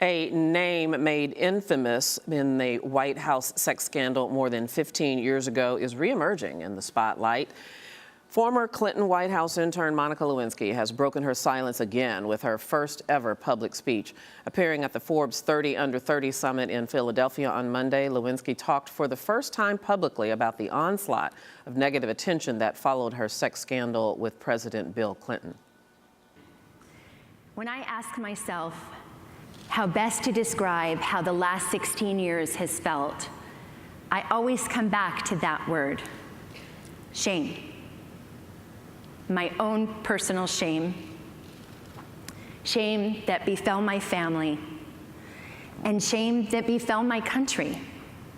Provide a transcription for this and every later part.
A name made infamous in the White House sex scandal more than 15 years ago is reemerging in the spotlight. Former Clinton White House intern Monica Lewinsky has broken her silence again with her first ever public speech. Appearing at the Forbes 30 Under 30 Summit in Philadelphia on Monday, Lewinsky talked for the first time publicly about the onslaught of negative attention that followed her sex scandal with President Bill Clinton. When I ask myself how best to describe how the last 16 years has felt, I always come back to that word: shame. My own personal shame. Shame that befell my family, and shame that befell my country.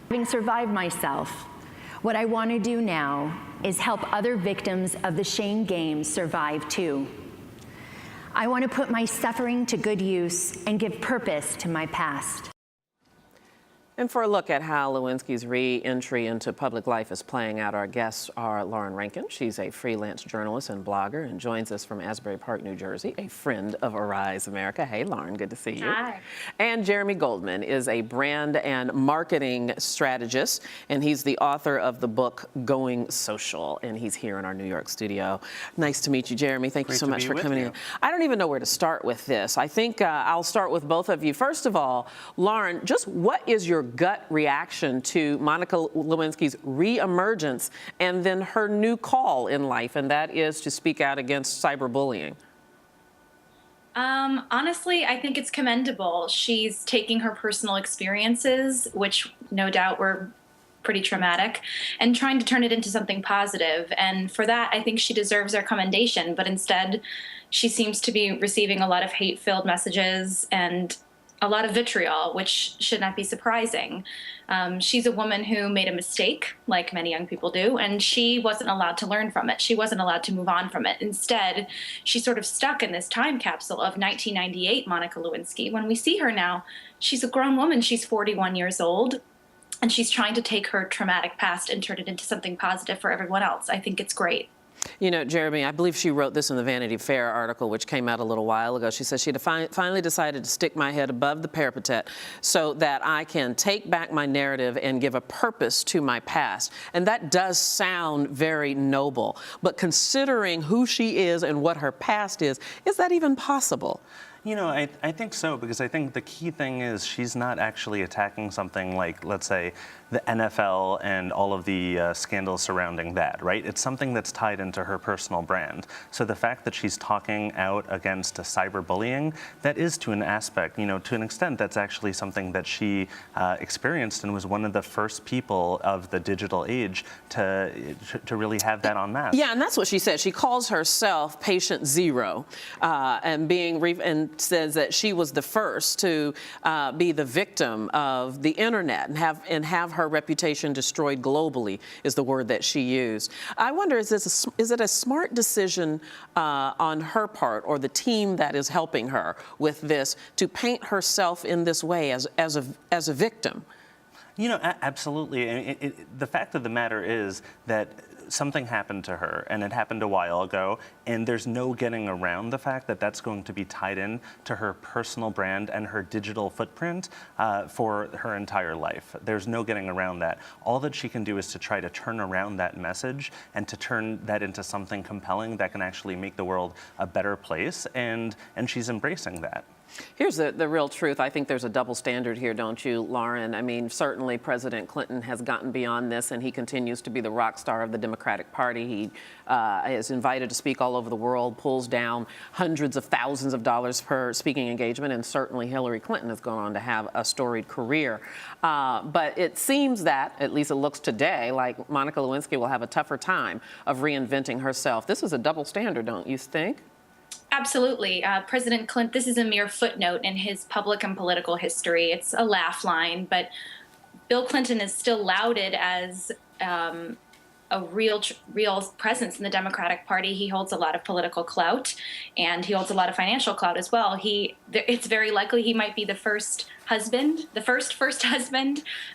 Having survived myself, what I want to do now is help other victims of the shame game survive too. I want to put my suffering to good use and give purpose to my past. And for a look at how Lewinsky's re-entry into public life is playing out, our guests are Lauren Rankin. She's a freelance journalist and blogger and joins us from Asbury Park, New Jersey, a friend of Arise America. Hey, Lauren, good to see you. Hi. And Jeremy Goldman is a brand and marketing strategist, and he's the author of the book Going Social, and he's here in our New York studio. Nice to meet you, Jeremy. Thank you so much for coming in. I don't even know where to start with this. I think I'll start with both of you. First of all, Lauren, just what is your gut reaction to Monica Lewinsky's reemergence and then her new call in life, and that is to speak out against cyberbullying? Honestly, I think it's commendable. She's taking her personal experiences, which no doubt were pretty traumatic, and trying to turn it into something positive. And for that, I think she deserves our commendation. But instead, she seems to be receiving a lot of hate-filled messages and a lot of vitriol, which should not be surprising. She's a woman who made a mistake, like many young people do, and she wasn't allowed to learn from it. She wasn't allowed to move on from it. Instead, she's sort of stuck in this time capsule of 1998 Monica Lewinsky. When we see her now, she's a grown woman. She's 41 years old, and she's trying to take her traumatic past and turn it into something positive for everyone else. I think it's great. You know, Jeremy, I believe she wrote this in the Vanity Fair article, which came out a little while ago. She said she finally decided to stick my head above the parapet so that I can take back my narrative and give a purpose to my past. And that does sound very noble. But considering who she is and what her past is that even possible? You know, I think so, because I think the key thing is she's not actually attacking something like, let's say, the NFL and all of the scandals surrounding that, right? It's something that's tied into her personal brand. So the fact that she's talking out against cyberbullying, that is to an aspect, you know, to an extent, that's actually something that she experienced and was one of the first people of the digital age to really have that en masse. Yeah, and that's what she said. She calls herself Patient Zero, and says that she was the first to be the victim of the internet and have her reputation destroyed globally, is the word that she used. I wonder, is it a smart decision on her part, or the team that is helping her with this, to paint herself in this way as a victim? You know, absolutely. The fact of the matter is that something happened to her, and it happened a while ago, and there's no getting around the fact that that's going to be tied in to her personal brand and her digital footprint for her entire life. There's no getting around that. All that she can do is to try to turn around that message and to turn that into something compelling that can actually make the world a better place, and she's embracing that. Here's the real truth. I think there's a double standard here, don't you, Lauren? I mean, certainly President Clinton has gotten beyond this, and he continues to be the rock star of the Democratic Party. He is invited to speak all over the world, pulls down hundreds of thousands of dollars per speaking engagement, and certainly Hillary Clinton has gone on to have a storied career. But it seems that, at least it looks today, like Monica Lewinsky will have a tougher time of reinventing herself. This is a double standard, don't you think? Absolutely. President Clinton, this is a mere footnote in his public and political history. It's a laugh line, but Bill Clinton is still lauded as a real presence in the Democratic Party. He holds a lot of political clout, and he holds a lot of financial clout as well. It's very likely he might be the first husband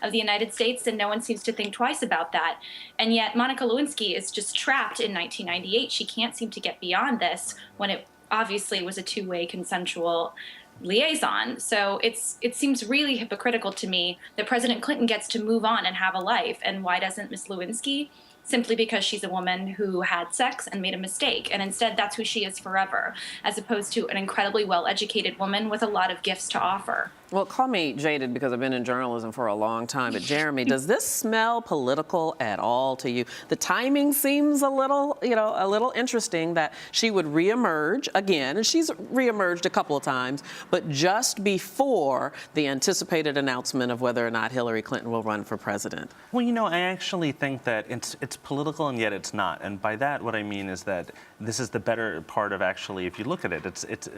of the United States, and no one seems to think twice about that. And yet Monica Lewinsky is just trapped in 1998. She can't seem to get beyond this when it obviously was a two-way consensual liaison. So it seems really hypocritical to me that President Clinton gets to move on and have a life, and why doesn't Ms. Lewinsky? Simply because she's a woman who had sex and made a mistake, and instead that's who she is forever, as opposed to an incredibly well-educated woman with a lot of gifts to offer. Well, call me jaded because I've been in journalism for a long time, but Jeremy, does this smell political at all to you? The timing seems a little, a little interesting that she would reemerge again, and she's reemerged a couple of times, but just before the anticipated announcement of whether or not Hillary Clinton will run for president. Well, I actually think that it's political and yet it's not. And by that, what I mean is that this is the better part of actually, if you look at it, it's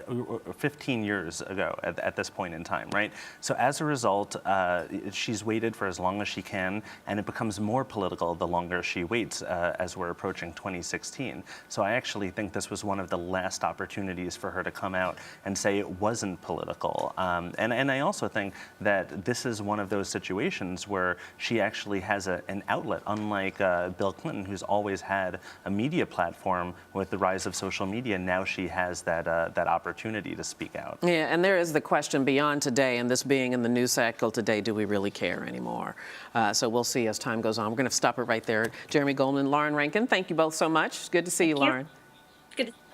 15 years ago at this point in time, right? So as a result, she's waited for as long as she can, and it becomes more political the longer she waits as we're approaching 2016. So I actually think this was one of the last opportunities for her to come out and say it wasn't political. And I also think that this is one of those situations where she actually has an outlet, unlike Bill Clinton, who's always had a media platform. With the rise of social media, now she has that opportunity to speak out. Yeah, and there is the question beyond today, and this being in the news cycle today, do we really care anymore? So we'll see as time goes on. We're going to stop it right there. Jeremy Goldman, Lauren Rankin, thank you both so much. It's good to see you, Lauren. Good.